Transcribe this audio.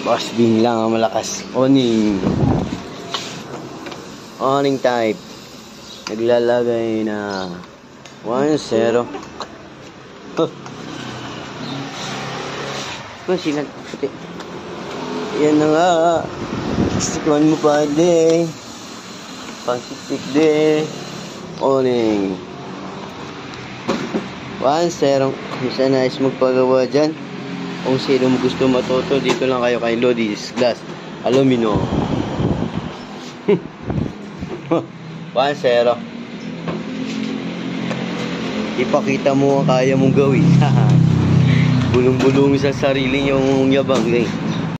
Boss Bing lang ang malakas. Owning. Owning type. Naglalagay na 1-0. Sinan. Yan na nga. Stikman mo pa de. Pangsistik de. Owning. 1-0. Isa na is magpagawa dyan. Kung sino mo gusto matuto, dito lang kayo kay Lodi's Glass Aluminum. 1-0. Ipakita mo ang kaya mong gawin. Bulong-bulong sa sarili yung yabang eh.